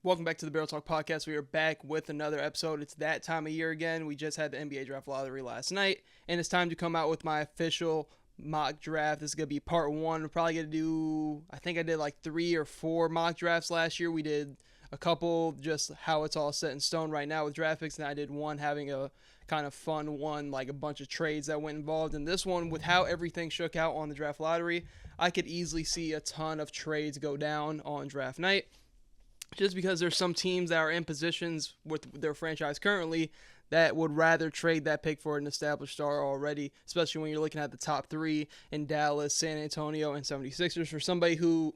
Welcome back to the Barrel Talk Podcast. We are back with another episode. It's that time of year again. We just had the NBA Draft Lottery last night, and it's time to come out with my official mock draft. This is going to be part one. We're probably going to do, I think I did like 3 or 4 mock drafts last year. We did a couple just how it's all set in stone right now with draft picks, and I did one having a kind of fun one, like a bunch of trades that went involved. And this one, with how everything shook out on the draft lottery, I could easily see a ton of trades go down on draft night. Just because there's some teams that are in positions with their franchise currently that would rather trade that pick for an established star already, especially when you're looking at the top 3 in Dallas, San Antonio, and 76ers. For somebody who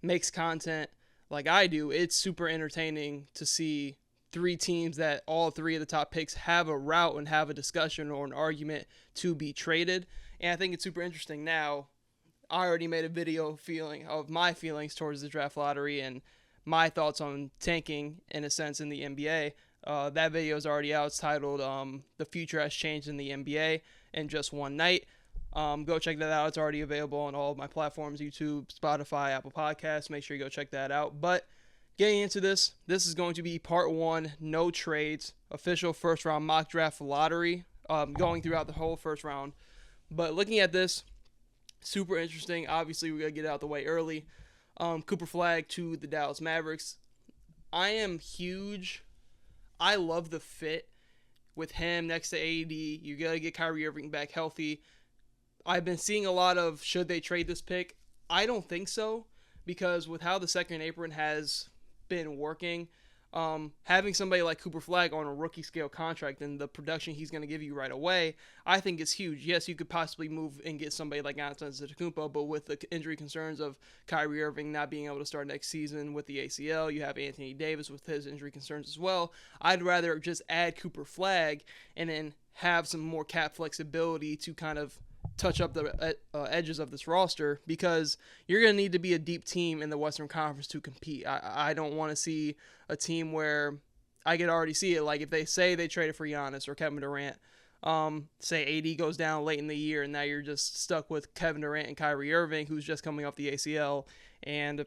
makes content like I do, it's super entertaining to see 3 teams that all 3 of the top picks have a route and have a discussion or an argument to be traded. And I think it's super interesting. Now, I already made a video of my feelings towards the draft lottery and my thoughts on tanking, in a sense, in the NBA. That video is already out. It's titled The Future Has Changed in the NBA in Just One Night. Go check that out. It's already available on all of my platforms, YouTube, Spotify, Apple Podcasts. Make sure you go check that out. But getting into this is going to be part 1, no trades, official first round mock draft lottery, going throughout the whole first round. But looking at this, super interesting. Obviously, we're going to get it out the way early. Cooper Flagg to the Dallas Mavericks. I am huge. I love the fit with him next to AD. You got to get Kyrie Irving back healthy. I've been seeing a lot of should they trade this pick. I don't think so, because with how the second apron has been working, having somebody like Cooper Flagg on a rookie scale contract and the production he's going to give you right away, I think is huge. Yes, you could possibly move and get somebody like Giannis Antetokounmpo, but with the injury concerns of Kyrie Irving not being able to start next season with the ACL, you have Anthony Davis with his injury concerns as well. I'd rather just add Cooper Flagg and then have some more cap flexibility to kind of touch up the edges of this roster, because you're going to need to be a deep team in the Western Conference to compete. I don't want to see a team where I could already see it. Like if they say they traded for Giannis or Kevin Durant, say AD goes down late in the year, and now you're just stuck with Kevin Durant and Kyrie Irving, who's just coming off the ACL, and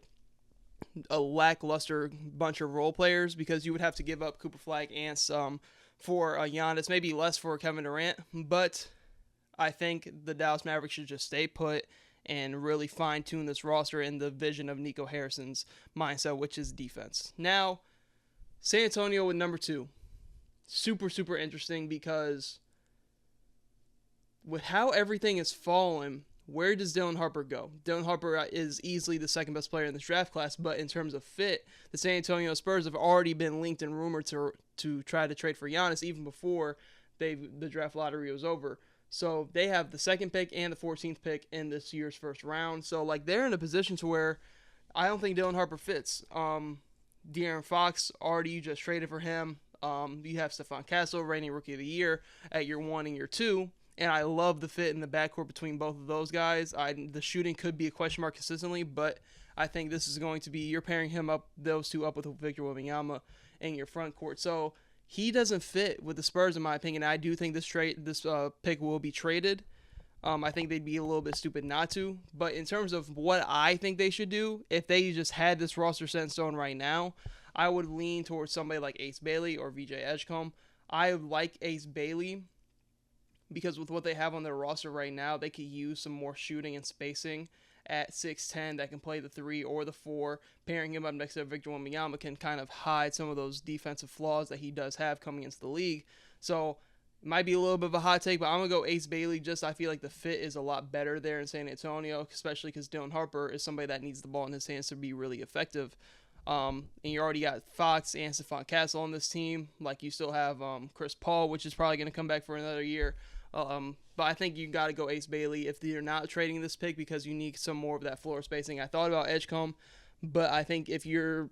a lackluster bunch of role players, because you would have to give up Cooper Flagg and some for Giannis, maybe less for Kevin Durant, but I think the Dallas Mavericks should just stay put and really fine-tune this roster in the vision of Nico Harrison's mindset, which is defense. Now, San Antonio with number 2. Super, super interesting, because with how everything has fallen, where does Dylan Harper go? Dylan Harper is easily the second best player in this draft class, but in terms of fit, the San Antonio Spurs have already been linked and rumored to try to trade for Giannis even before the draft lottery was over. So they have the second pick and the 14th pick in this year's first round. So like they're in a position to where I don't think Dylan Harper fits. De'Aaron Fox, already you just traded for him. You have Stephon Castle, reigning rookie of the year at year 1 and year 2. And I love the fit in the backcourt between both of those guys. The shooting could be a question mark consistently, but I think this is going to be, you're pairing those two up with Victor Wembanyama in your front court. So he doesn't fit with the Spurs, in my opinion. I do think this pick will be traded. I think they'd be a little bit stupid not to. But in terms of what I think they should do, if they just had this roster set in stone right now, I would lean towards somebody like Ace Bailey or VJ Edgecombe. I like Ace Bailey because with what they have on their roster right now, they could use some more shooting and spacing at 6'10" that can play the 3 or the 4. Pairing him up next to Victor Wembanyama can kind of hide some of those defensive flaws that he does have coming into the league. So it might be a little bit of a hot take, but I'm going to go Ace Bailey. I feel like the fit is a lot better there in San Antonio, especially because Dylan Harper is somebody that needs the ball in his hands to be really effective. And you already got Fox and Stephon Castle on this team. Like you still have Chris Paul, which is probably going to come back for another year. But I think you got to go Ace Bailey if you're not trading this pick, because you need some more of that floor spacing. I thought about Edgecombe, but I think if you're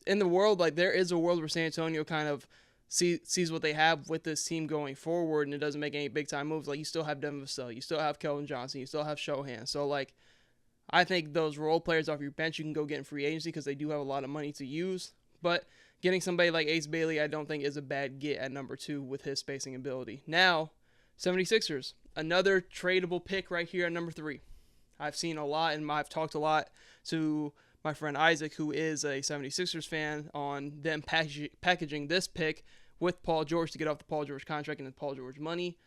in the world, like there is a world where San Antonio kind of sees what they have with this team going forward, and it doesn't make any big time moves. Like you still have Devin Vassell, you still have Kelvin Johnson, you still have Shohan. So like I think those role players off your bench you can go get in free agency because they do have a lot of money to use. But getting somebody like Ace Bailey I don't think is a bad get at number 2 with his spacing ability. Now, 76ers, another tradable pick right here at number 3. I've seen a lot and I've talked a lot to my friend Isaac, who is a 76ers fan, on them packaging this pick with Paul George to get off the Paul George contract and the Paul George money.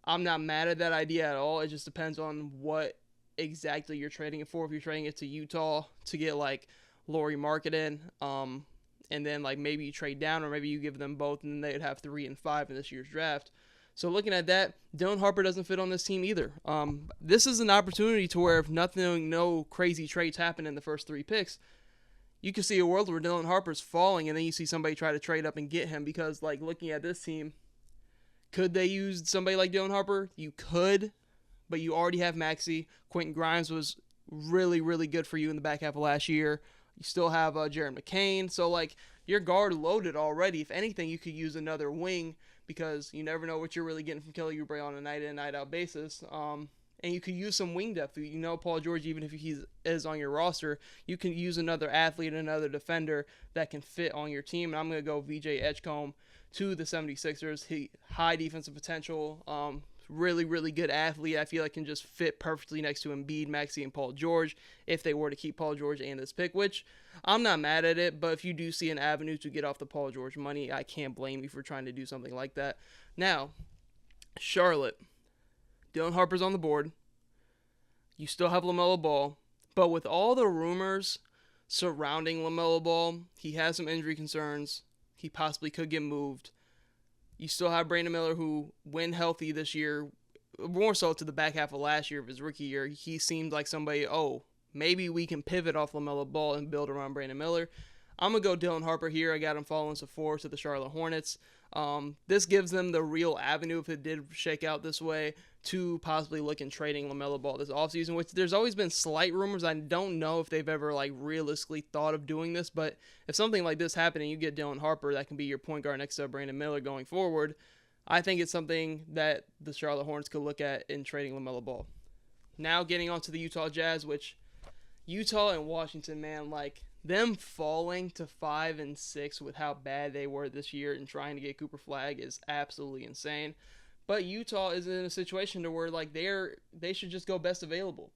I'm not mad at that idea at all. It just depends on what exactly you're trading it for. If you're trading it to Utah to get like Lauri Markkanen, and then like maybe you trade down, or maybe you give them both, and then they'd have 3 and 5 in this year's draft. So looking at that, Dylan Harper doesn't fit on this team either. This is an opportunity to where if no crazy trades happen in the first 3 picks, you can see a world where Dylan Harper's falling, and then you see somebody try to trade up and get him, because like looking at this team, could they use somebody like Dylan Harper? You could, but you already have Maxey. Quentin Grimes was really, really good for you in the back half of last year. You still have Jared McCain. So, like, your guard loaded already. If anything, you could use another wing, because you never know what you're really getting from Kelly Oubre on a night-in, night-out basis. And you could use some wing depth. You know, Paul George, even if he is on your roster, you can use another athlete, another defender that can fit on your team. And I'm going to go VJ Edgecombe to the 76ers. High defensive potential, really, really good athlete. I feel like can just fit perfectly next to Embiid, Maxey, and Paul George if they were to keep Paul George and this pick, which I'm not mad at it, but if you do see an avenue to get off the Paul George money, I can't blame you for trying to do something like that. Now, Charlotte. Dylan Harper's on the board. You still have LaMelo Ball, but with all the rumors surrounding LaMelo Ball, he has some injury concerns. He possibly could get moved. You still have Brandon Miller, who, when healthy this year, more so to the back half of last year of his rookie year, he seemed like somebody, maybe we can pivot off LaMelo Ball and build around Brandon Miller. I'm going to go Dylan Harper here. I got him falling to 4 to the Charlotte Hornets. This gives them the real avenue, if it did shake out this way, to possibly look in trading LaMelo Ball this offseason, which there's always been slight rumors. I don't know if they've ever like realistically thought of doing this, but if something like this happened and you get Dylan Harper, that can be your point guard next to Brandon Miller going forward, I think it's something that the Charlotte Hornets could look at in trading LaMelo Ball. Now getting on to the Utah Jazz, which Utah and Washington, man, like them falling to 5 and 6 with how bad they were this year and trying to get Cooper Flag is absolutely insane. But Utah is in a situation to where like they should just go best available.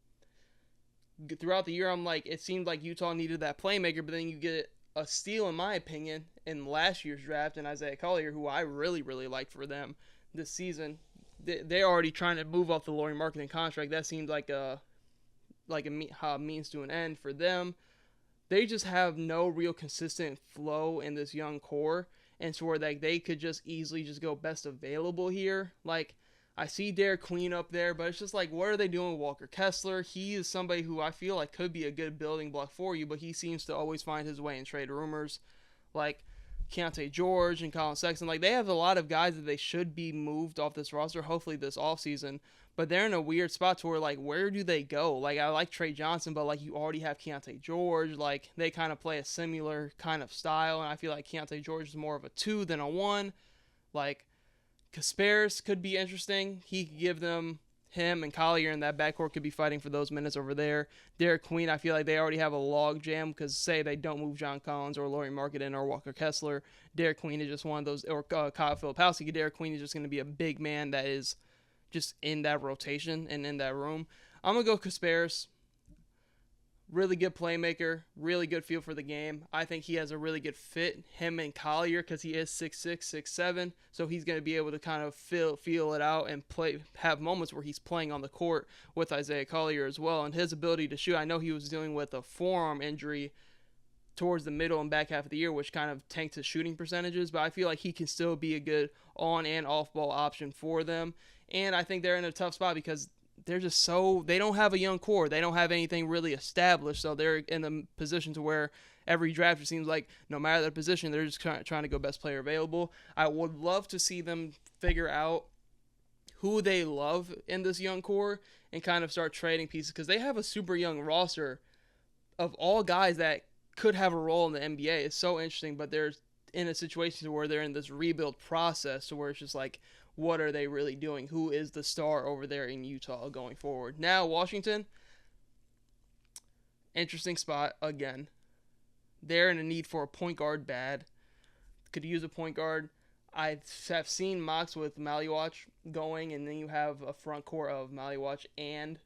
Throughout the year, I'm like, it seemed like Utah needed that playmaker, but then you get a steal, in my opinion, in last year's draft, and Isaiah Collier, who I really, really liked for them this season. They're already trying to move off the Lauri Markkanen contract. That seemed like a means to an end for them. They just have no real consistent flow in this young core, and so where like they could just easily just go best available here. Like, I see Derek Queen up there, but it's just like, what are they doing with Walker Kessler? He is somebody who I feel like could be a good building block for you, but he seems to always find his way in trade rumors. Like Keontae George and Colin Sexton, like they have a lot of guys that they should be moved off this roster, hopefully this offseason, but they're in a weird spot to where, like, where do they go? Like, I like Trey Johnson, but, like, you already have Keontae George. Like, they kind of play a similar kind of style, and I feel like Keontae George is more of a 2 than a 1. Like, Kasparis could be interesting. He could give them him and Collier in that backcourt could be fighting for those minutes over there. Derek Queen, I feel like they already have a log jam because, say, they don't move John Collins or Lauri Markkanen or Walker Kessler. Derek Queen is just one of those, or Kyle Filipowski. Derek Queen is just going to be a big man that is just in that rotation and in that room. I'm going to go Kasparis. Really good playmaker, really good feel for the game. I think he has a really good fit, him and Collier, because he is 6'6", 6'7", so he's going to be able to kind of feel it out and have moments where he's playing on the court with Isaiah Collier as well. And his ability to shoot, I know he was dealing with a forearm injury towards the middle and back half of the year, which kind of tanked his shooting percentages, but I feel like he can still be a good on and off ball option for them. And I think they're in a tough spot because they're just they don't have a young core. They don't have anything really established, so they're in a position to where every draft, it seems like no matter their position, they're just trying to go best player available. I would love to see them figure out who they love in this young core and kind of start trading pieces, because they have a super young roster of all guys that could have a role in the NBA. It's so interesting, but they're in a situation where they're in this rebuild process to where it's just like, what are they really doing? Who is the star over there in Utah going forward? Now, Washington, interesting spot again. They're in a need for a point guard bad. Could use a point guard. I have seen mocks with Maliwatch going, and then you have a front court of Maliwatch and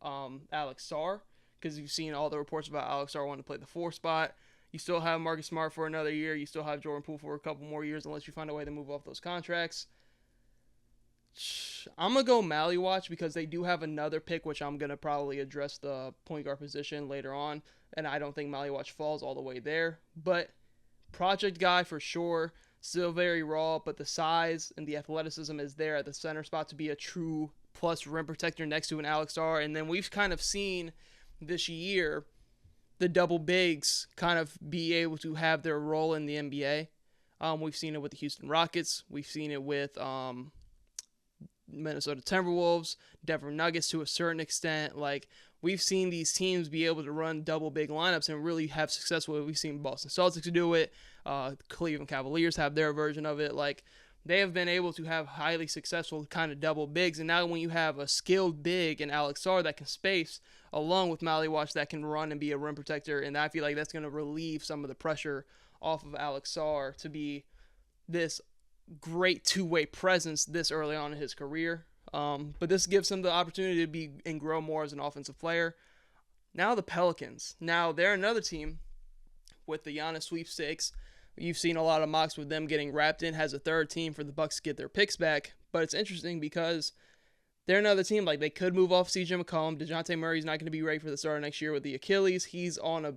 Alex Sarr. because you've seen all the reports about Alex Sar wanting to play the 4 spot. You still have Marcus Smart for another year. You still have Jordan Poole for a couple more years unless you find a way to move off those contracts. I'm going to go Mally Watch because they do have another pick, which I'm going to probably address the point guard position later on. And I don't think Mally Watch falls all the way there. But project guy for sure. Still very raw, but the size and the athleticism is there at the center spot to be a true plus rim protector next to an Alex Sar. And then we've kind of seen this year the double bigs kind of be able to have their role in the NBA. We've seen it with the Houston Rockets. We've seen it with Minnesota Timberwolves, Denver Nuggets to a certain extent. Like, we've seen these teams be able to run double big lineups and really have success with it. We've seen Boston Celtics do it. Cleveland Cavaliers have their version of it. Like, they have been able to have highly successful kind of double bigs. And now when you have a skilled big in Alex Sar that can space, along with Mally Watch that can run and be a rim protector, and I feel like that's going to relieve some of the pressure off of Alex Sar to be this great two-way presence this early on in his career. But this gives him the opportunity to be and grow more as an offensive player. Now the Pelicans. Now they're another team with the Giannis sweepstakes. You've seen a lot of mocks with them getting wrapped in as a third team for the Bucks to get their picks back. But it's interesting because they're another team. Like, they could move off CJ McCollum. DeJounte Murray's not going to be ready for the start of next year with the Achilles. He's on a,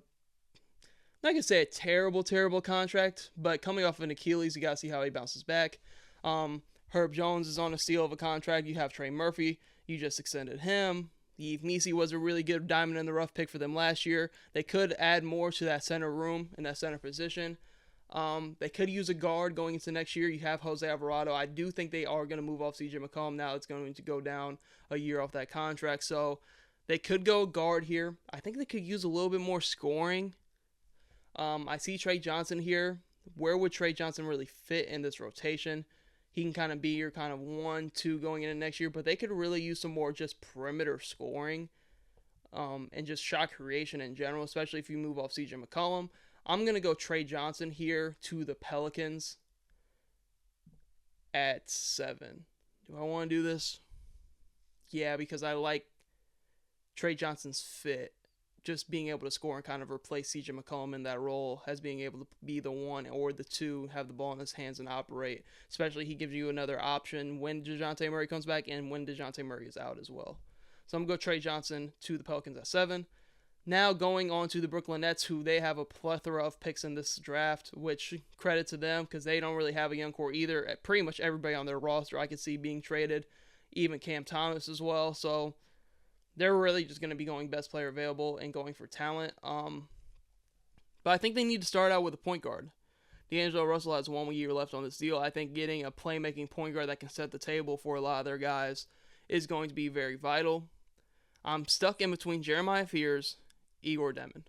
not going to say a terrible contract, but coming off of an Achilles, you got to see how he bounces back. Herb Jones is on a steal of a contract. You have Trey Murphy. You just extended him. Yves Nisi was a really good diamond in the rough pick for them last year. They could add more to that center room and that center position. They could use a guard going into next year. You have Jose Alvarado. I do think they are going to move off CJ McCollum. Now it's going to go down a year off that contract. So they could go guard here. I think they could use a little bit more scoring. I see Trey Johnson here. Where would Trey Johnson really fit in this rotation? He can kind of be your kind of 1-2 going into next year, but they could really use some more just perimeter scoring and just shot creation in general, especially if you move off CJ McCollum. I'm going to go Trey Johnson here to the Pelicans at 7. Do I want to do this? Yeah, because I like Trey Johnson's fit. Just being able to score and kind of replace CJ McCollum in that role as being able to be the 1 or the 2, have the ball in his hands and operate. Especially he gives you another option when DeJounte Murray comes back and when DeJounte Murray is out as well. So I'm going to go Trey Johnson to the Pelicans at 7. Now going on to the Brooklyn Nets, who they have a plethora of picks in this draft, which credit to them because they don't really have a young core either. Pretty much everybody on their roster I could see being traded, even Cam Thomas as well. So they're really just going to be going best player available and going for talent. But I think they need to start out with a point guard. D'Angelo Russell has 1 year left on this deal. I think getting a playmaking point guard that can set the table for a lot of their guys is going to be very vital. I'm stuck in between Jeremiah Fears, Igor Demin.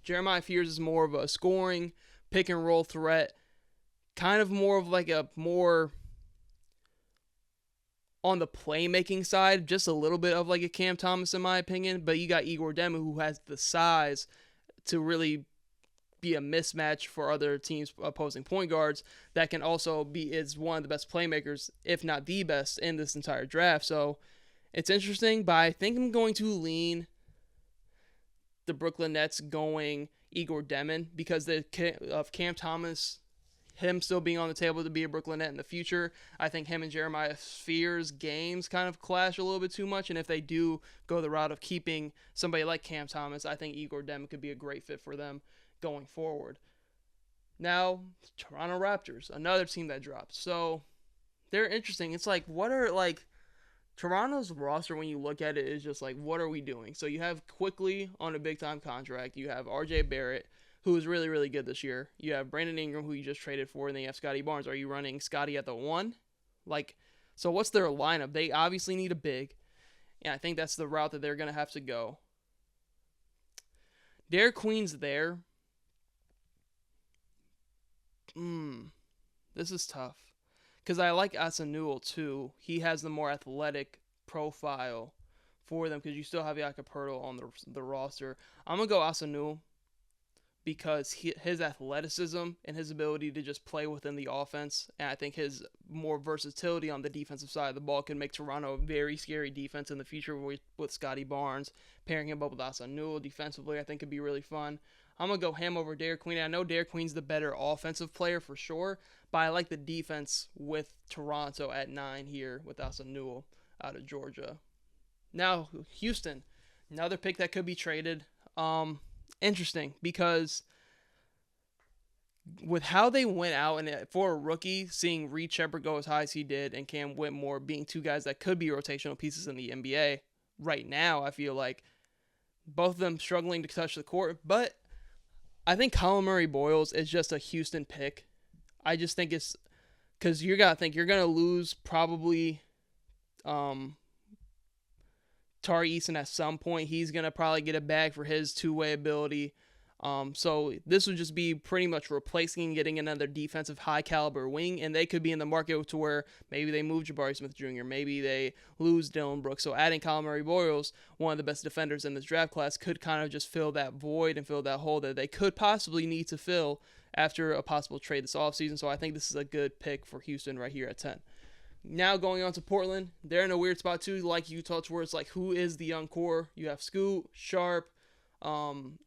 Jeremiah Fears is more of a scoring, pick and roll threat, kind of more of like a more on the playmaking side, just a little bit of like a Cam Thomas in my opinion, but you got Igor Demin who has the size to really be a mismatch for other teams opposing point guards that can also be is one of the best playmakers, if not the best, in this entire draft. So it's interesting, but I think I'm going to lean the Brooklyn Nets going Igor Demin because of Cam Thomas, him still being on the table to be a Brooklyn Net in the future. I think him and Jeremiah Fears' games kind of clash a little bit too much, and if they do go the route of keeping somebody like Cam Thomas, I think Igor Demin could be a great fit for them going forward. Now, Toronto Raptors, another team that dropped. So they're interesting. It's like, what are like Toronto's roster when you look at it is just like, what are we doing? So you have Quickly on a big time contract. You have RJ Barrett, who is really, really good this year. You have Brandon Ingram, who you just traded for, and then you have Scotty Barnes. Are you running Scotty at the 1? Like, so what's their lineup? They obviously need a big, and I think that's the route that they're going to have to go. Derek Queen's there. This is tough. Because I like Asanuel too. He has the more athletic profile for them because you still have Jakob Poeltl on the roster. I'm going to go Asanuel because his athleticism and his ability to just play within the offense, and I think his more versatility on the defensive side of the ball can make Toronto a very scary defense in the future with Scotty Barnes. Pairing him up with Hassan Newell defensively, I think could be really fun. I'm going to go him over Derek Queen. I know Derek Queen's the better offensive player for sure, but I like the defense with Toronto at 9 here with Hassan Newell out of Georgia. Now, Houston, another pick that could be traded. Interesting, because with how they went out, and for a rookie, seeing Reed Sheppard go as high as he did and Cam Whitmore being two guys that could be rotational pieces in the NBA right now, I feel like both of them struggling to touch the court, but I think Colin Murray Boyles is just a Houston pick. I just think it's because you got to think you're going to lose probably Tari Eason at some point. He's going to probably get a bag for his two-way ability. So this would just be pretty much replacing and getting another defensive high-caliber wing, and they could be in the market to where maybe they move Jabari Smith Jr., maybe they lose Dillon Brooks. So adding Colin Murray Boyles, one of the best defenders in this draft class, could kind of just fill that void and fill that hole that they could possibly need to fill after a possible trade this offseason. So I think this is a good pick for Houston right here at 10. Now going on to Portland, they're in a weird spot too, like Utah, where it's like, who is the young core? You have Scoot, Sharp,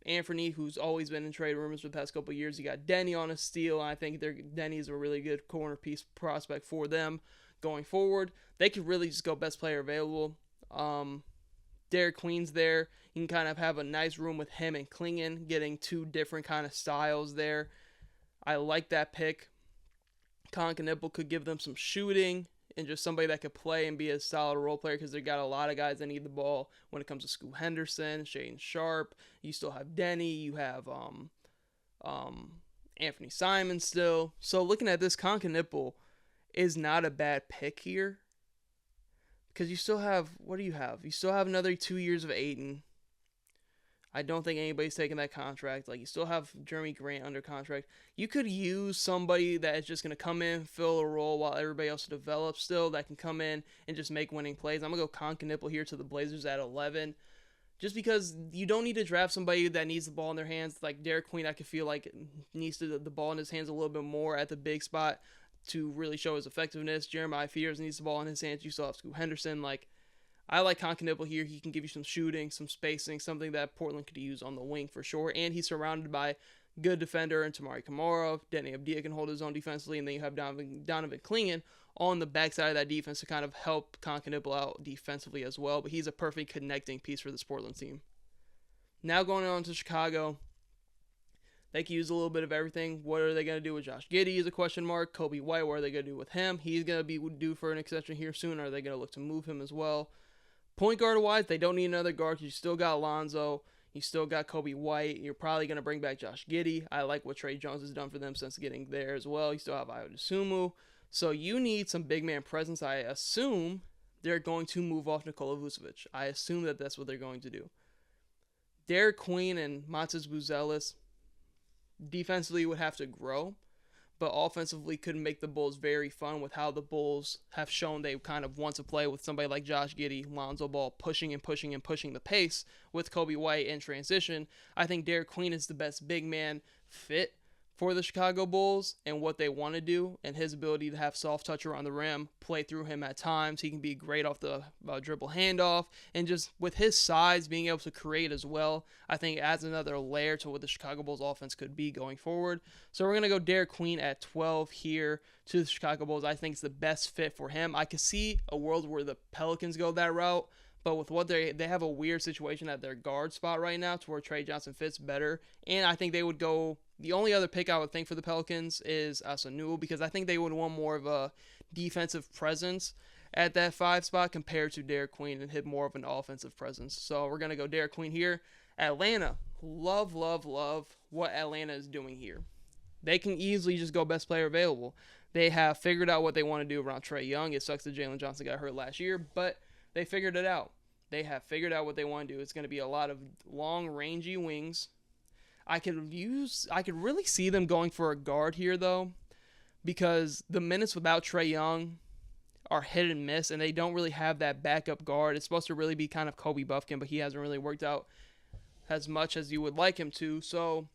Anthony, who's always been in trade rumors for the past couple of years. You got Denny on a steal. I think Denny is a really good corner piece prospect for them going forward. They could really just go best player available. Derek Queen's there. You can kind of have a nice room with him and Klingon, getting two different kind of styles there. I like that pick. Colin Knippel could give them some shooting and just somebody that could play and be a solid role player, because they got a lot of guys that need the ball when it comes to Scoot Henderson, Shaedon Sharpe. You still have Denny. You have Anthony Simons still. So looking at this, Colin Knippel is not a bad pick here, because you still have, what do you have? You still have another 2 years of Ayton. I don't think anybody's taking that contract. Like, you still have Jeremy Grant under contract. You could use somebody that is just going to come in, fill a role while everybody else develops still, that can come in and just make winning plays. I'm going to go Colin Knippel here to the Blazers at 11. Just because you don't need to draft somebody that needs the ball in their hands. Like Derek Queen, I could feel like needs the ball in his hands a little bit more at the big spot to really show his effectiveness. Jeremiah Fears needs the ball in his hands. You still have Scoot Henderson. Like, I like Colin Knippel here. He can give you some shooting, some spacing, something that Portland could use on the wing for sure. And he's surrounded by good defender and Tamari Kamara. Denny Abdia can hold his own defensively. And then you have Donovan Klingon on the backside of that defense to kind of help Colin Knippel out defensively as well. But he's a perfect connecting piece for this Portland team. Now going on to Chicago. They can use a little bit of everything. What are they going to do with Josh Giddey is a question mark. Kobe White, what are they going to do with him? He's going to be due for an extension here soon. Are they going to look to move him as well? Point guard wise, they don't need another guard because you still got Alonzo. You still got Kobe White. You're probably going to bring back Josh Giddey. I like what Trey Jones has done for them since getting there as well. You still have Ayo Dosunmu. So you need some big man presence. I assume they're going to move off Nikola Vucevic. I assume that that's what they're going to do. Derek Queen and Matas Buzelis defensively would have to grow, but offensively could make the Bulls very fun with how the Bulls have shown they kind of want to play with somebody like Josh Giddey, Lonzo Ball, pushing and pushing and pushing the pace with Kobe White in transition. I think Derek Queen is the best big man fit for the Chicago Bulls and what they want to do, and his ability to have soft touch around the rim, play through him at times. He can be great off the dribble handoff, and just with his size, being able to create as well, I think adds another layer to what the Chicago Bulls offense could be going forward. So we're going to go Derek Queen at 12 here to the Chicago Bulls. I think it's the best fit for him. I could see a world where the Pelicans go that route, but with what they have a weird situation at their guard spot right now to where Trey Johnson fits better, and I think they would go. The only other pick I would think for the Pelicans is Hassan Newell, because I think they would want more of a defensive presence at that 5 spot compared to Derek Queen, and hit more of an offensive presence. So we're going to go Derek Queen here. Atlanta, love what Atlanta is doing here. They can easily just go best player available. They have figured out what they want to do around Trae Young. It sucks that Jalen Johnson got hurt last year, but they figured it out. They have figured out what they want to do. It's going to be a lot of long, rangy wings. I could really see them going for a guard here, though, because the minutes without Trae Young are hit and miss, and they don't really have that backup guard. It's supposed to really be kind of Kobe Buffkin, but he hasn't really worked out as much as you would like him to. So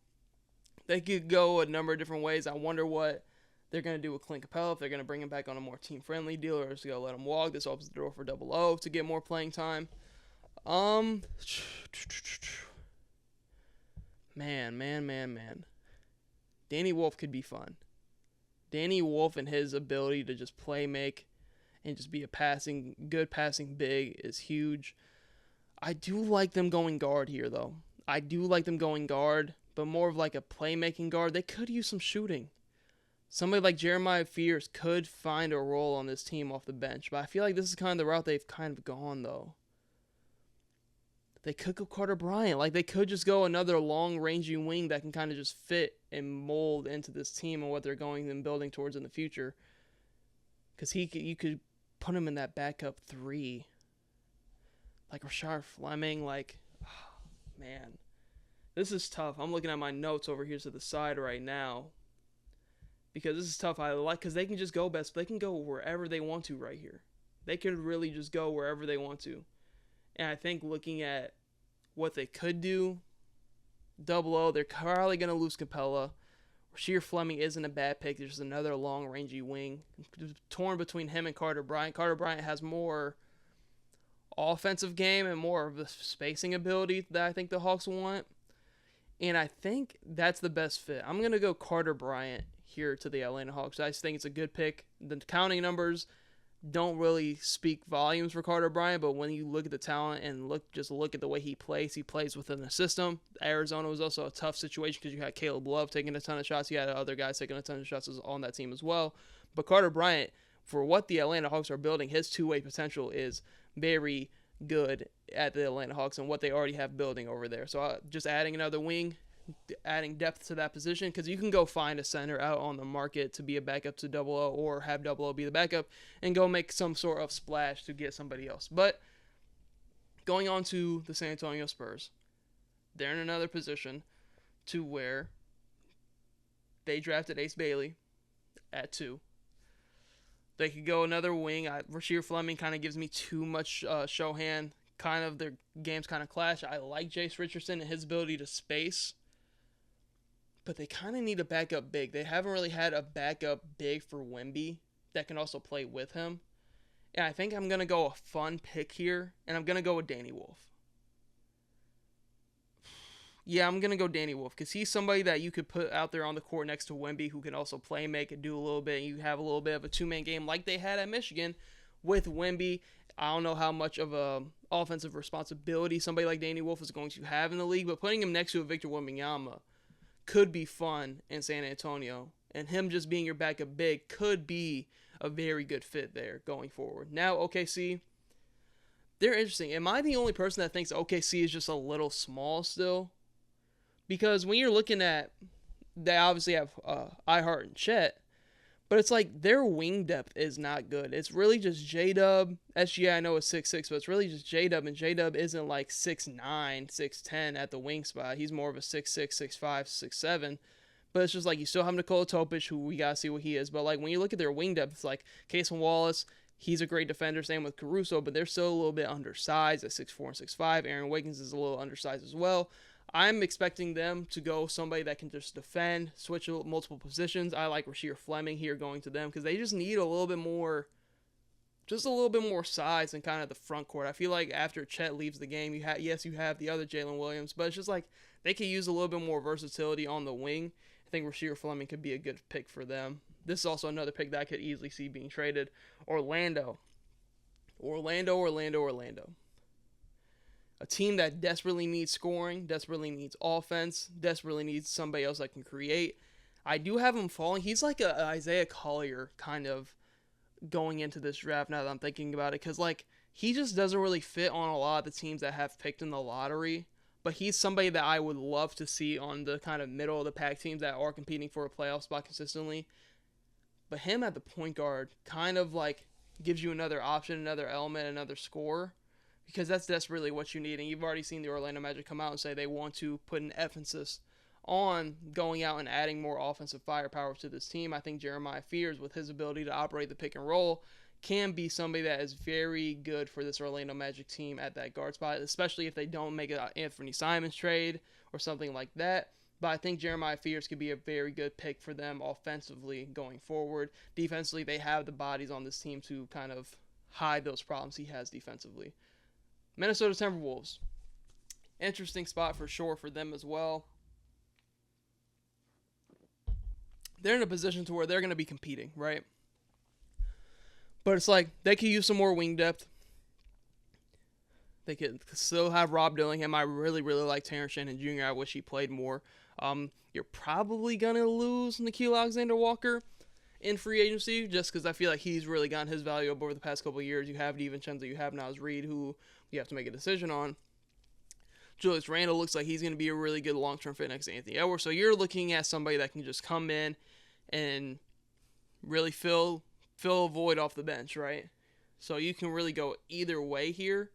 They could go a number of different ways. I wonder what they're going to do with Clint Capella, if they're going to bring him back on a more team-friendly deal or just going to let him walk. This opens the door for Double O to get more playing time. Man. Danny Wolf could be fun. Danny Wolf and his ability to just play make and just be a good passing big is huge. I do like them going guard here, though. I do like them going guard, but more of like a playmaking guard. They could use some shooting. Somebody like Jeremiah Fears could find a role on this team off the bench, but I feel like this is kind of the route they've kind of gone, though. They could go Carter Bryant. Like, they could just go another long-ranging wing that can kind of just fit and mold into this team and what they're going and building towards in the future. Because you could put him in that backup 3. Like Rashard Fleming, like, oh, man. This is tough. I'm looking at my notes over here to the side right now. Because this is tough. Because they can just go best. They can go wherever they want to right here. They could really just go wherever they want to. And I think looking at what they could do, Double O, they're probably going to lose Capella. Rasheer Fleming isn't a bad pick. There's another long-rangey wing. Torn between him and Carter Bryant. Carter Bryant has more offensive game and more of the spacing ability that I think the Hawks want. And I think that's the best fit. I'm going to go Carter Bryant here to the Atlanta Hawks. I just think it's a good pick. The counting numbers don't really speak volumes for Carter Bryant, but when you look at the talent and look at the way he plays within the system. Arizona was also a tough situation because you had Caleb Love taking a ton of shots. You had other guys taking a ton of shots on that team as well. But Carter Bryant, for what the Atlanta Hawks are building, his two-way potential is very good at the Atlanta Hawks and what they already have building over there. So just adding another wing, adding depth to that position, because you can go find a center out on the market to be a backup to Double O or have Double O be the backup and go make some sort of splash to get somebody else. But going on to the San Antonio Spurs, they're in another position to where they drafted Ace Bailey at 2. They could go another wing. Rasheer Fleming kind of gives me too much Shohan. Kind of their games kind of clash. I like Jace Richardson and his ability to space, but they kind of need a backup big. They haven't really had a backup big for Wemby that can also play with him. And I think I'm going to go a fun pick here, and I'm going to go with Danny Wolf. Yeah, I'm going to go Danny Wolf because he's somebody that you could put out there on the court next to Wemby who can also play, make, and do a little bit. You have a little bit of a two-man game like they had at Michigan with Wemby. I don't know how much of a offensive responsibility somebody like Danny Wolf is going to have in the league, but putting him next to a Victor Wembanyama could be fun in San Antonio. And him just being your backup big could be a very good fit there going forward. Now, OKC, they're interesting. Am I the only person that thinks OKC is just a little small still? Because when you're looking at, they obviously have iHeart and Chet, but it's like their wing depth is not good. It's really just J-Dub. SGA I know is 6'6", but it's really just J-Dub, and J-Dub isn't like 6'9", 6'10 at the wing spot. He's more of a 6'6", 6'5", 6'7". But it's just like you still have Nikola Topic, who we got to see what he is. But like when you look at their wing depth, it's like Cason Wallace, he's a great defender, same with Caruso, but they're still a little bit undersized at 6'4" and 6'5". Aaron Wiggins is a little undersized as well. I'm expecting them to go somebody that can just defend, switch multiple positions. I like Rasheer Fleming here going to them because they just need a little bit more size in kind of the front court. I feel like after Chet leaves the game, you have the other Jalen Williams, but it's just like they could use a little bit more versatility on the wing. I think Rasheer Fleming could be a good pick for them. This is also another pick that I could easily see being traded. Orlando. A team that desperately needs scoring, desperately needs offense, desperately needs somebody else that can create. I do have him falling. He's like a Isaiah Collier kind of going into this draft now that I'm thinking about it. Because like he just doesn't really fit on a lot of the teams that have picked in the lottery. But he's somebody that I would love to see on the kind of middle of the pack teams that are competing for a playoff spot consistently. But him at the point guard kind of like gives you another option, another element, another score. Because that's desperately what you need. And you've already seen the Orlando Magic come out and say they want to put an emphasis on going out and adding more offensive firepower to this team. I think Jeremiah Fears, with his ability to operate the pick and roll, can be somebody that is very good for this Orlando Magic team at that guard spot, especially if they don't make an Anthony Simons trade or something like that. But I think Jeremiah Fears could be a very good pick for them offensively going forward. Defensively, they have the bodies on this team to kind of hide those problems he has defensively. Minnesota Timberwolves. Interesting spot for sure for them as well. They're in a position to where they're going to be competing, right? But it's like they could use some more wing depth. They could still have Rob Dillingham. I really, really like Terrence Shannon Jr. I wish he played more. You're probably going to lose Nickeil Alexander-Walker in free agency just because I feel like he's really gotten his value up over the past couple of years. You have DiVincenzo, you have Naz Reid, who you have to make a decision on. Julius Randle looks like he's going to be a really good long-term fit next to Anthony Edwards. So you're looking at somebody that can just come in and really fill a void off the bench, right? So you can really go either way here.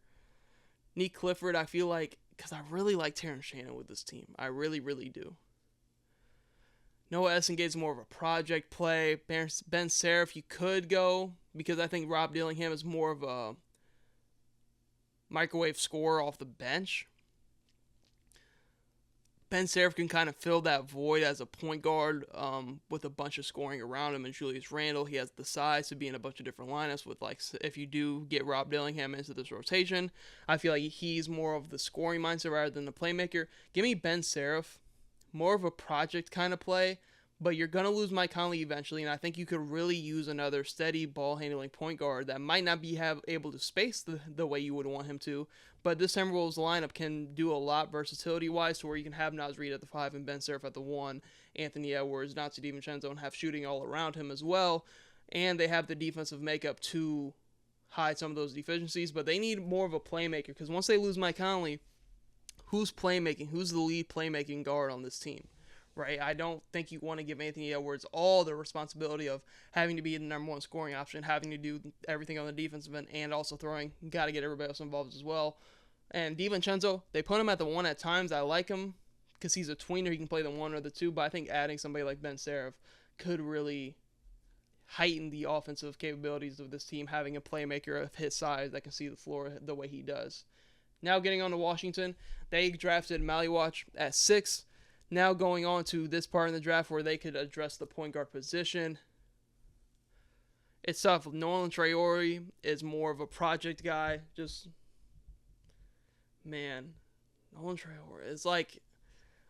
Nick Clifford, I feel like, because I really like Terrence Shannon with this team. I really, really do. Noah Essengate's more of a project play. Ben Seraph, you could go, because I think Rob Dillingham is more of a microwave scorer off the bench. Ben Seraph can kind of fill that void as a point guard with a bunch of scoring around him. And Julius Randle, he has the size to be in a bunch of different lineups with, like, if you do get Rob Dillingham into this rotation, I feel like he's more of the scoring mindset rather than the playmaker. Give me Ben Seraph, more of a project kind of play, but you're going to lose Mike Conley eventually, and I think you could really use another steady ball-handling point guard that might not be able to space the way you would want him to, but this Timberwolves lineup can do a lot versatility-wise to where you can have Naz Reid at the 5 and Ben Seraph at the 1, Anthony Edwards, Donte DiVincenzo, and have shooting all around him as well, and they have the defensive makeup to hide some of those deficiencies, but they need more of a playmaker, because once they lose Mike Conley, who's playmaking? Who's the lead playmaking guard on this team? Right? I don't think you want to give Anthony Edwards all the responsibility of having to be the number one scoring option, having to do everything on the defensive end, and also throwing. Got to get everybody else involved as well. And DiVincenzo, they put him at the 1 at times. I like him because he's a tweener. He can play the 1 or the 2, but I think adding somebody like Ben Seraph could really heighten the offensive capabilities of this team, having a playmaker of his size that can see the floor the way he does. Now getting on to Washington, they drafted Maliwatch at 6. Now going on to this part in the draft where they could address the point guard position. It's tough. Nolan Traore is more of a project guy. Nolan Traore is like,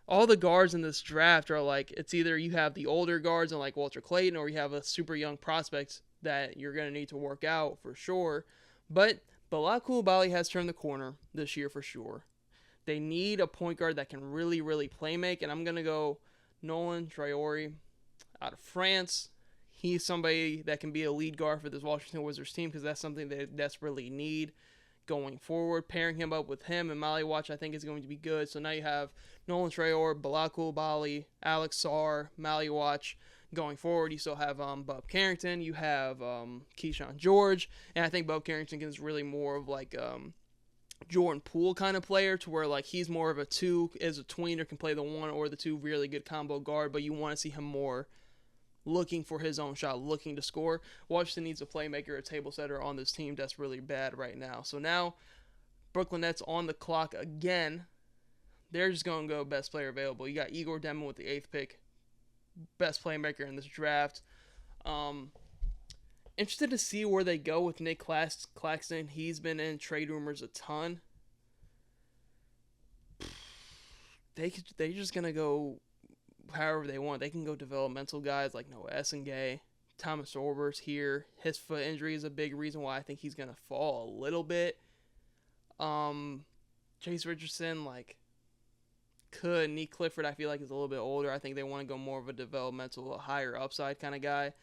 all the guards in this draft are like, it's either you have the older guards and like Walter Clayton, or you have a super young prospect that you're going to need to work out for sure. But Bilal Coulibaly has turned the corner this year for sure. They need a point guard that can really, really play make, and I'm going to go Nolan Traore out of France. He's somebody that can be a lead guard for this Washington Wizards team because that's something they desperately need going forward. Pairing him up with him and Maliwatch I think is going to be good. So now you have Nolan Traore, Bilal Coulibaly, Alex Sarr, Maliwatch. Going forward, you still have Bob Carrington. You have Keyshawn George. And I think Bob Carrington is really more of like Jordan Poole kind of player to where like he's more of a 2, is a tweener, can play the 1 or the 2, really good combo guard, but you want to see him more looking for his own shot, looking to score. Washington needs a playmaker, a table setter on this team that's really bad right now. So now Brooklyn Nets on the clock again. They're just going to go best player available. You got Igor Demon with the 8th pick, best playmaker in this draft. Interested to see where they go with Nick Claxton. He's been in trade rumors a ton. They're just going to go however they want. They can go developmental guys like Noah Essengae. Thomas Orber's here. His foot injury is a big reason why I think he's going to fall a little bit. Chase Richardson, could. Nick Clifford, I feel like, is a little bit older. I think they want to go more of a developmental, a higher upside kind of guy.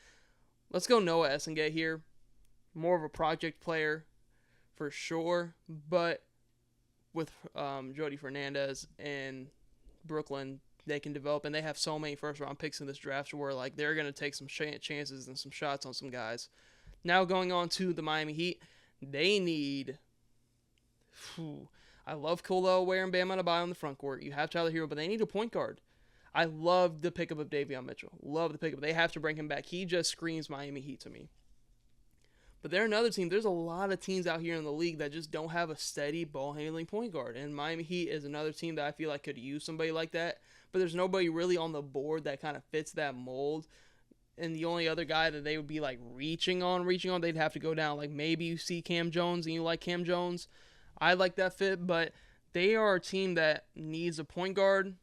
Let's go Noah Essengae here. More of a project player for sure, but with Jody Fernandez and Brooklyn, they can develop, and they have so many first-round picks in this draft where they're going to take some chances and some shots on some guys. Now going on to the Miami Heat, they need... I love Colo Ware and Bam Adebayo on the front court. You have Tyler Hero, but they need a point guard. I love the pickup of Davion Mitchell. Love the pickup. They have to bring him back. He just screams Miami Heat to me. But they're another team. There's a lot of teams out here in the league that just don't have a steady ball handling point guard. And Miami Heat is another team that I feel like could use somebody like that. But there's nobody really on the board that kind of fits that mold. And the only other guy that they would be like reaching on, they'd have to go down. Like maybe you see Cam Jones and you like Cam Jones. I like that fit, but they are a team that needs a point guard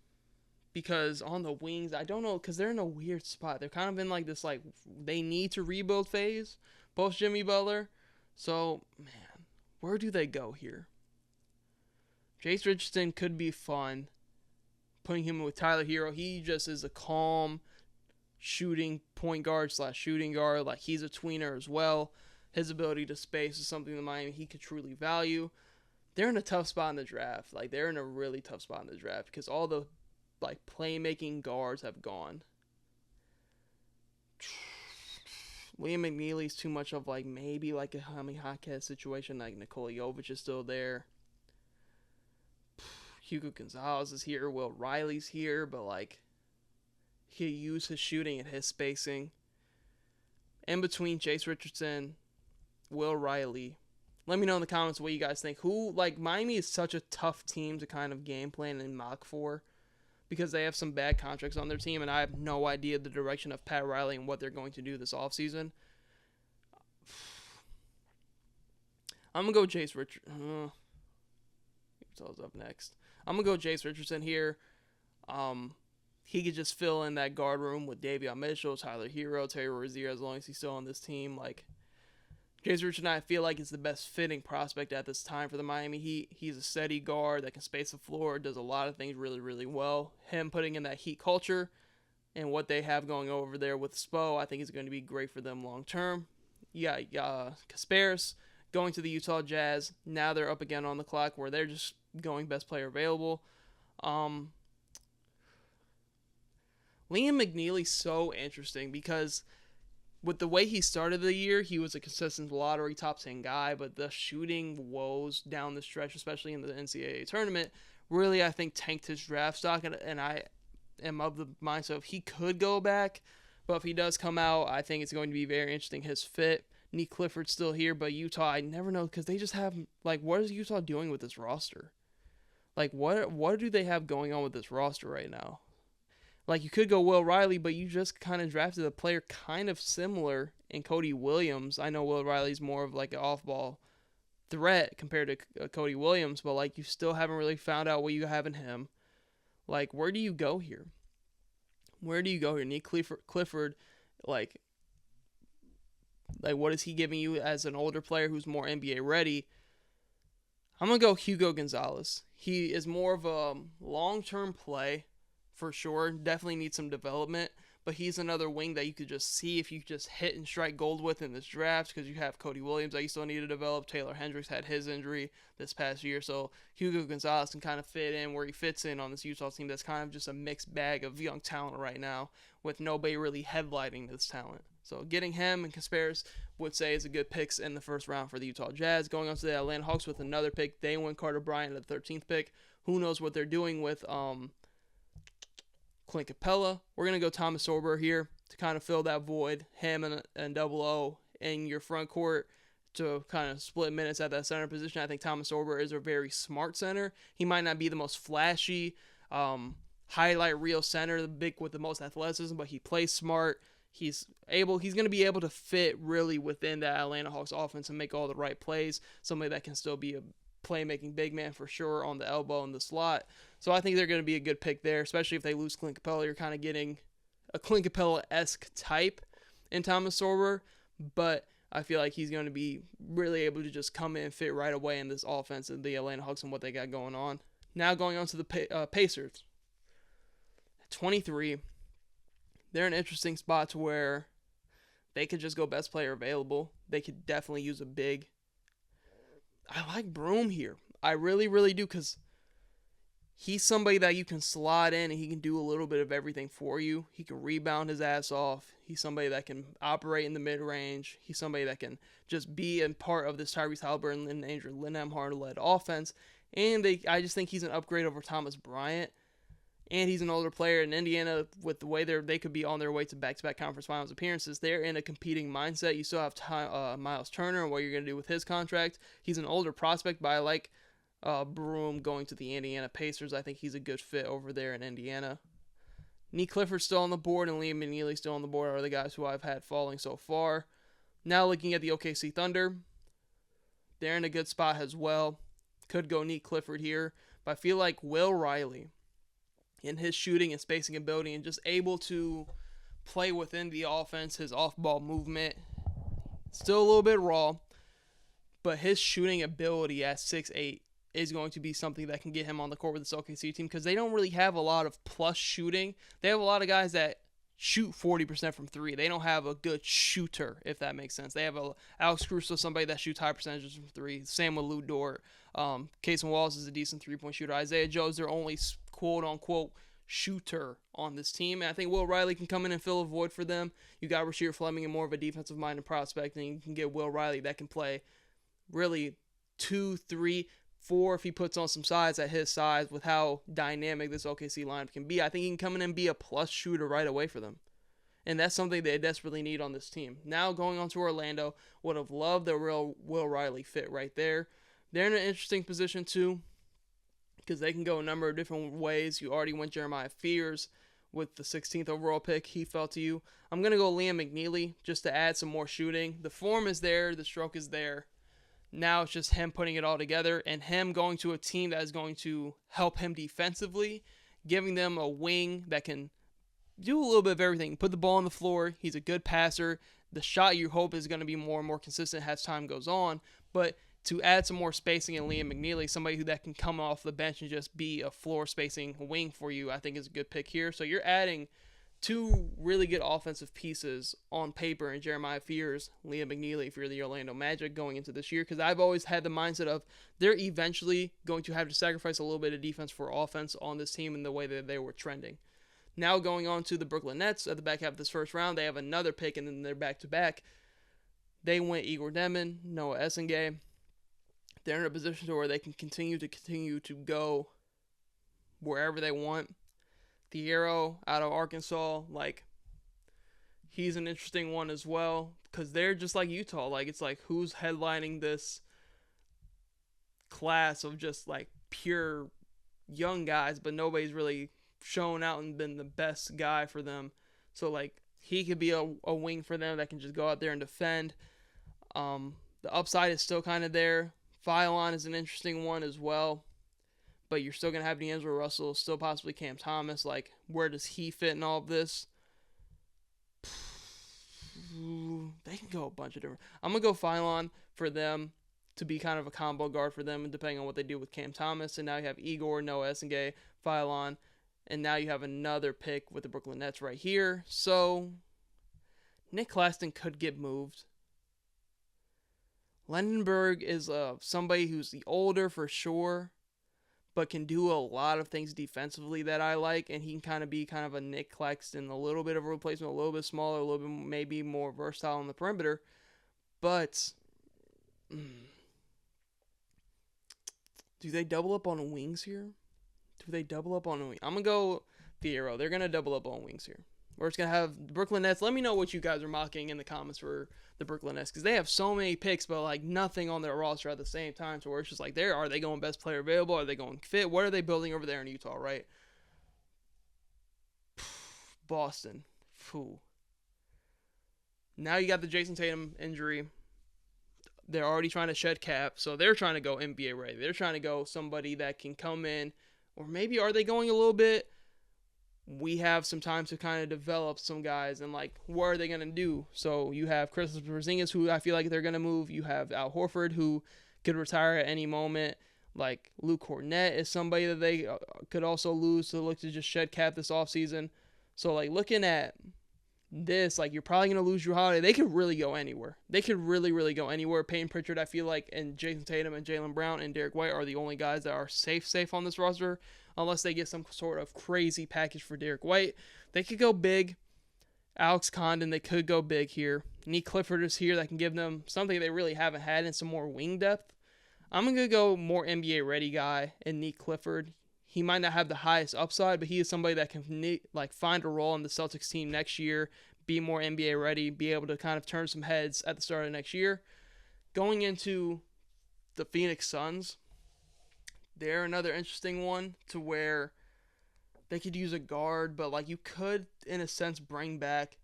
because on the wings, I don't know, because they're in a weird spot. They're kind of in like this, like they need to rebuild phase post Jimmy Butler. So, man, where do they go here? Jace Richardson could be fun. Putting him with Tyler Hero, he just is a calm shooting point guard / shooting guard. Like he's a tweener as well. His ability to space is something that Miami Heat could truly value. They're in a tough spot in the draft. Like they're in a really tough spot in the draft because all the like playmaking guards have gone. Liam McNeely's too much of like maybe like a Jaime Jaquez situation. Like Nikola Jovic is still there. Hugo Gonzalez is here. Will Riley's here, but like he used his shooting and his spacing. In between Jace Richardson, Will Riley. Let me know in the comments what you guys think. Miami is such a tough team to kind of game plan and mock for because they have some bad contracts on their team, and I have no idea the direction of Pat Riley and what they're going to do this offseason. I'm going to go Jace Richardson. Utah's up next. I'm going to go Jace Richardson here. He could just fill in that guard room with Davion Mitchell, Tyler Hero, Terry Rozier, as long as he's still on this team. Like, Jace Richardson, I feel like is the best fitting prospect at this time for the Miami Heat. He's a steady guard that can space the floor, does a lot of things really, really well. Him putting in that Heat culture and what they have going over there with Spo, I think is going to be great for them long term. Yeah, Kasparis going to the Utah Jazz. Now they're up again on the clock where they're just going best player available. Liam McNeely's so interesting because with the way he started the year, he was a consistent lottery top 10 guy, but the shooting woes down the stretch, especially in the NCAA tournament, really, I think, tanked his draft stock, and I am of the mindset of he could go back, but if he does come out, I think it's going to be very interesting, his fit. Nick Clifford's still here, but Utah, I never know, because they just have, like, what is Utah doing with this roster? Like, what do they have going on with this roster right now? Like, you could go Will Riley, but you just kind of drafted a player kind of similar in Cody Williams. I know Will Riley's more of like an off-ball threat compared to Cody Williams, but like you still haven't really found out what you have in him. Like, where do you go here? Nick Clifford, like what is he giving you as an older player who's more NBA ready? I'm going to go Hugo Gonzalez. He is more of a long-term play. For sure, definitely needs some development, but he's another wing that you could just see if you just hit and strike gold with in this draft because you have Cody Williams that you still need to develop. Taylor Hendricks had his injury this past year, so Hugo Gonzalez can kind of fit in where he fits in on this Utah team that's kind of just a mixed bag of young talent right now with nobody really headlighting this talent. So getting him and Kasparis would say is a good picks in the first round for the Utah Jazz. Going on to the Atlanta Hawks with another pick. They win Carter Bryant at the 13th pick. Who knows what they're doing with Clint Capella. We're going to go Thomas Sorber here to kind of fill that void. Him and Double O in your front court to kind of split minutes at that center position. I think Thomas Sorber is a very smart center. He might not be the most flashy, highlight reel center, the big with the most athleticism, but he plays smart. He's going to be able to fit really within that Atlanta Hawks offense and make all the right plays. Somebody that can still be a playmaking big man for sure on the elbow in the slot. So I think they're going to be a good pick there, especially if they lose Clint Capella. You're kind of getting a Clint Capella-esque type in Thomas Sorber, but I feel like he's going to be really able to just come in and fit right away in this offense of the Atlanta Hawks and what they got going on. Now going on to the Pacers. At 23, they're in an interesting spot to where they could just go best player available. They could definitely use a big. I like Broom here. I really, really do, because he's somebody that you can slot in and he can do a little bit of everything for you. He can rebound his ass off. He's somebody that can operate in the mid-range. He's somebody that can just be a part of this Tyrese Haliburton and Andrew Nembhard-led offense. And I just think he's an upgrade over Thomas Bryant. and he's an older player. In Indiana, with the way they could be on their way to back-to-back conference finals appearances, they're in a competing mindset. You still have Miles Turner and what you're going to do with his contract. He's an older prospect, but I like Broome going to the Indiana Pacers. I think he's a good fit over there in Indiana. Nick Clifford's still on the board and Liam McNeely still on the board are the guys who I've had falling so far. Now looking at the OKC Thunder, they're in a good spot as well. Could go Nick Clifford here, but I feel like Will Riley, in his shooting and spacing ability and just able to play within the offense, his off-ball movement, still a little bit raw, but his shooting ability at 6'8" is going to be something that can get him on the court with this OKC team because they don't really have a lot of plus shooting. They have a lot of guys that shoot 40% from three. They don't have a good shooter, if that makes sense. They have Alex Caruso, somebody that shoots high percentages from three. Same with Lou Dort. Cason Wallace is a decent three-point shooter. Isaiah Joe is their only quote-unquote shooter on this team. And I think Will Riley can come in and fill a void for them. You got Rasheed Fleming and more of a defensive-minded prospect, and you can get Will Riley that can play really 2, 3, 4 if he puts on some size at his size with how dynamic this OKC lineup can be. I think he can come in and be a plus shooter right away for them. And that's something they desperately need on this team. Now going on to Orlando, would have loved the real Will Riley fit right there. They're in an interesting position too because they can go a number of different ways. You already went Jeremiah Fears with the 16th overall pick. He fell to you. I'm going to go Liam McNeely just to add some more shooting. The form is there. The stroke is there. Now it's just him putting it all together and him going to a team that is going to help him defensively, giving them a wing that can do a little bit of everything. Put the ball on the floor. He's a good passer. The shot you hope is going to be more and more consistent as time goes on. But to add some more spacing in Liam McNeely, somebody that can come off the bench and just be a floor spacing wing for you, I think is a good pick here. So you're adding two really good offensive pieces on paper in Jeremiah Fears, Liam McNeely if you're the Orlando Magic going into this year, because I've always had the mindset of they're eventually going to have to sacrifice a little bit of defense for offense on this team in the way that they were trending. Now going on to the Brooklyn Nets at the back half of this first round, they have another pick and then they're back-to-back. They went Igor Demon, Noah Essengay. They're in a position to where they can continue to go wherever they want. Thiero out of Arkansas, like, he's an interesting one as well because they're just like Utah. Like, it's like, who's headlining this class of just, like, pure young guys, but nobody's really shown out and been the best guy for them. So, like, he could be a wing for them that can just go out there and defend. The upside is still kind of there. Phylon is an interesting one as well. But you're still going to have D'Angelo Russell, still possibly Cam Thomas. Like, where does he fit in all of this? They can go a bunch of different... I'm going to go Phylon for them to be kind of a combo guard for them, and depending on what they do with Cam Thomas. And now you have Igor, Noah Essengay, Phylon, and now you have another pick with the Brooklyn Nets right here. So, Nick Claxton could get moved. Lendenberg is somebody who's the older for sure, but can do a lot of things defensively that I like, and he can kind of be kind of a Nick Claxton, a little bit of a replacement, a little bit smaller, a little bit maybe more versatile on the perimeter. But do they double up on wings here? I'm going to go Thiero. They're going to double up on wings here. We're just going to have the Brooklyn Nets. Let me know what you guys are mocking in the comments for the Brooklyn Nets, because they have so many picks, but like nothing on their roster at the same time. So it's just like, are they going best player available? Are they going fit? What are they building over there in Utah, right? Boston. Now you got the Jason Tatum injury. They're already trying to shed cap, so they're trying to go NBA ready. They're trying to go somebody that can come in, or maybe are they going a little bit, we have some time to kind of develop some guys, and like, what are they going to do? So you have Kristaps Porzingis, who I feel like they're going to move. You have Al Horford, who could retire at any moment. Like, Luke Cornett is somebody that they could also lose to look to just shed cap this offseason. So, like, looking at this, like, you're probably going to lose Jrue Holiday. They could really go anywhere. They could really, really go anywhere. Peyton Pritchard, I feel like, and Jason Tatum and Jaylen Brown and Derek White are the only guys that are safe on this roster, unless they get some sort of crazy package for Derek White. They could go big. Alex Condon, they could go big here. Nick Clifford is here that can give them something they really haven't had, and some more wing depth. I'm going to go more NBA ready guy in Nick Clifford. he might not have the highest upside, but he is somebody that can find a role in the Celtics team next year, be more NBA ready, be able to kind of turn some heads at the start of next year. Going into the Phoenix Suns, they're another interesting one to where they could use a guard, but like you could, in a sense, bring back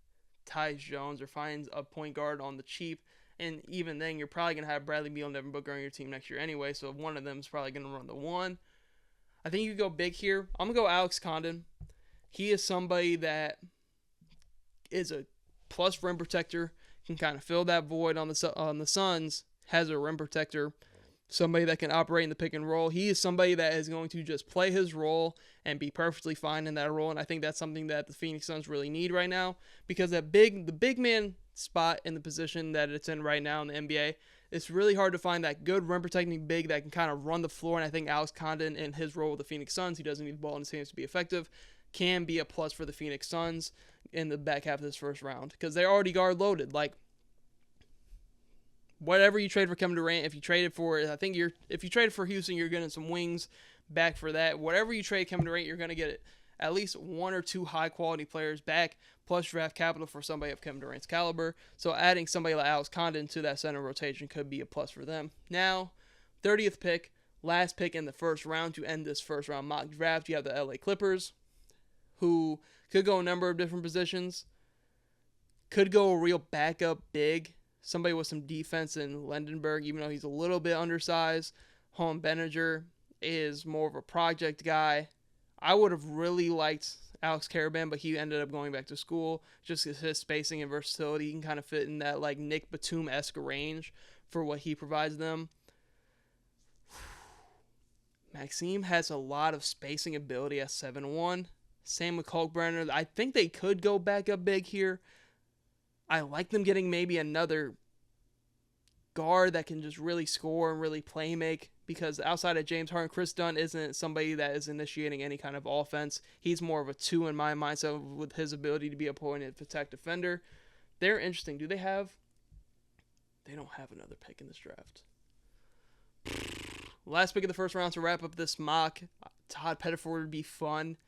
Tyus Jones or find a point guard on the cheap. And even then, you're probably going to have Bradley Beal and Devin Booker on your team next year anyway, so one of them is probably going to run the one. I think you could go big here. I'm going to go Alex Condon. He is somebody that is a plus rim protector, can kind of fill that void on the Suns, has a rim protector, somebody that can operate in the pick and roll. He is somebody that is going to just play his role and be perfectly fine in that role, and I think that's something that the Phoenix Suns really need right now, because the big man spot in the position that it's in right now in the NBA, it's really hard to find that good rim protecting big that can kind of run the floor, and I think Alex Condon in his role with the Phoenix Suns, he doesn't need the ball in his hands to be effective, can be a plus for the Phoenix Suns in the back half of this first round, because they're already guard loaded. Like, whatever you trade for Kevin Durant, if you traded for Houston, you're getting some wings back for that. Whatever you trade Kevin Durant, you're going to get at least one or two high-quality players back, plus draft capital for somebody of Kevin Durant's caliber. So adding somebody like Alex Condon to that center rotation could be a plus for them. Now, 30th pick, last pick in the first round to end this first round mock draft, you have the LA Clippers, who could go a number of different positions, could go a real backup big, somebody with some defense in Lendenberg, even though he's a little bit undersized. Holm Benninger is more of a project guy. I would have really liked Alex Caravan, but he ended up going back to school. Just his spacing and versatility, he can kind of fit in that like Nick Batum-esque range for what he provides them. Maxime has a lot of spacing ability at 7'1". Same with Kalkbrenner. I think they could go back up big here. I like them getting maybe another guard that can just really score and really play make, because outside of James Harden, Chris Dunn isn't somebody that is initiating any kind of offense. He's more of a 2 in my mindset with his ability to be a point and protect defender. They're interesting. They don't have another pick in this draft. Last pick of the first round to wrap up this mock. Todd Pettiford would be fun.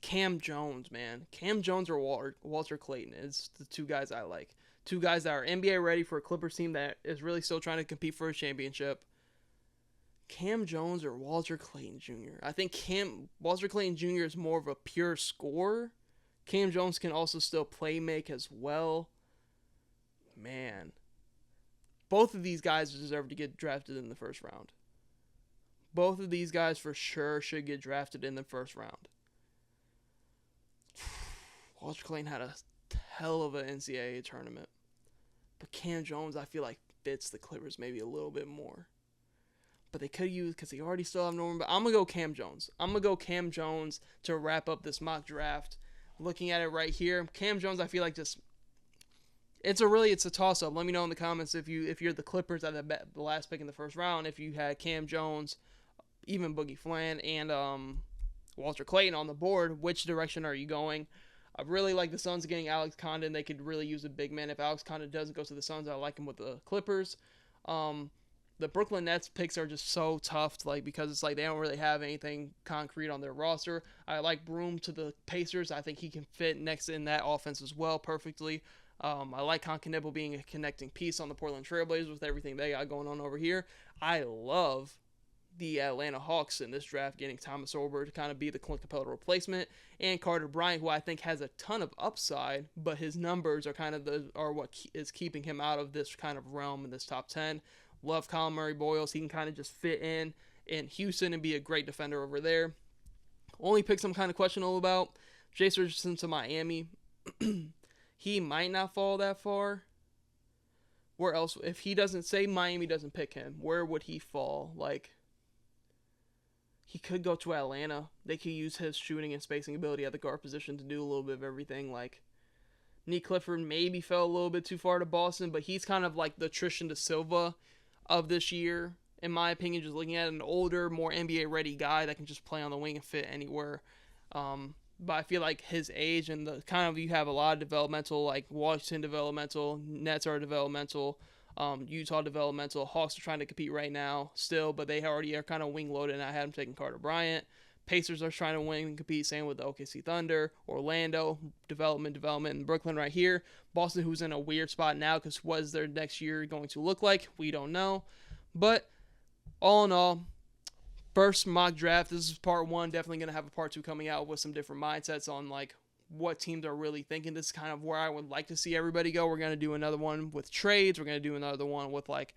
Cam Jones, man. Cam Jones or Walter Clayton is the two guys I like. Two guys that are NBA ready for a Clippers team that is really still trying to compete for a championship. Cam Jones or Walter Clayton Jr. I think Walter Clayton Jr. is more of a pure scorer. Cam Jones can also still play make as well. Man. Both of these guys deserve to get drafted in the first round. Both of these guys for sure should get drafted in the first round. Walter Clayton had a hell of an NCAA tournament. But Cam Jones, I feel like, fits the Clippers maybe a little bit more. But they could use, because they already still have Norman. But I'm going to go Cam Jones. I'm going to go Cam Jones to wrap up this mock draft. Looking at it right here, Cam Jones, I feel like it's a toss-up. Let me know in the comments if you're the Clippers at the last pick in the first round, if you had Cam Jones, even Boogie Flan, and Walter Clayton on the board, which direction are you going? I really like the Suns getting Alex Condon. They could really use a big man. If Alex Condon doesn't go to the Suns, I like him with the Clippers. The Brooklyn Nets picks are just so tough, because it's like they don't really have anything concrete on their roster. I like Broom to the Pacers. I think he can fit next in that offense as well perfectly. I like Concacaf being a connecting piece on the Portland Trailblazers with everything they got going on over here. I love the Atlanta Hawks in this draft getting Thomas Orber to kind of be the Clint Capella replacement, and Carter Bryant, who I think has a ton of upside, but his numbers are kind of what is keeping him out of this kind of realm in this top 10. Love Colin Murray-Boyles. He can kind of just fit in Houston and be a great defender over there. Only picks I'm kind of questionable about. Jace Richardson to Miami. He might not fall that far. Where else? If he doesn't, say Miami doesn't pick him, where would he fall? He could go to Atlanta. They could use his shooting and spacing ability at the guard position to do a little bit of everything. Nick Clifford maybe fell a little bit too far to Boston, but he's kind of like the Tristan da Silva of this year, in my opinion, just looking at an older, more NBA-ready guy that can just play on the wing and fit anywhere. But I feel like his age and you have a lot of developmental, like Washington developmental, Nets are developmental. Utah developmental. Hawks are trying to compete right now still, but they already are kind of wing loaded, and I had them taking Carter Bryant. Pacers are trying to win and compete. Same with the OKC Thunder. Orlando, development, and Brooklyn right here. Boston, who's in a weird spot now because what is their next year going to look like? We don't know. But all in all, first mock draft. This is part one. Definitely going to have a part two coming out with some different mindsets on like what teams are really thinking. This is kind of where I would like to see everybody go. We're going to do another one with trades. We're going to do another one with like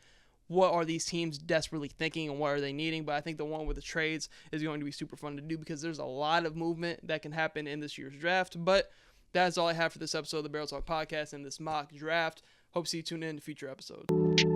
what are these teams desperately thinking and what are they needing. But I think the one with the trades is going to be super fun to do because there's a lot of movement that can happen in this year's draft. But that's all I have for this episode of the Barrel Talk Podcast and this mock draft. Hope to see you tune in to future episodes.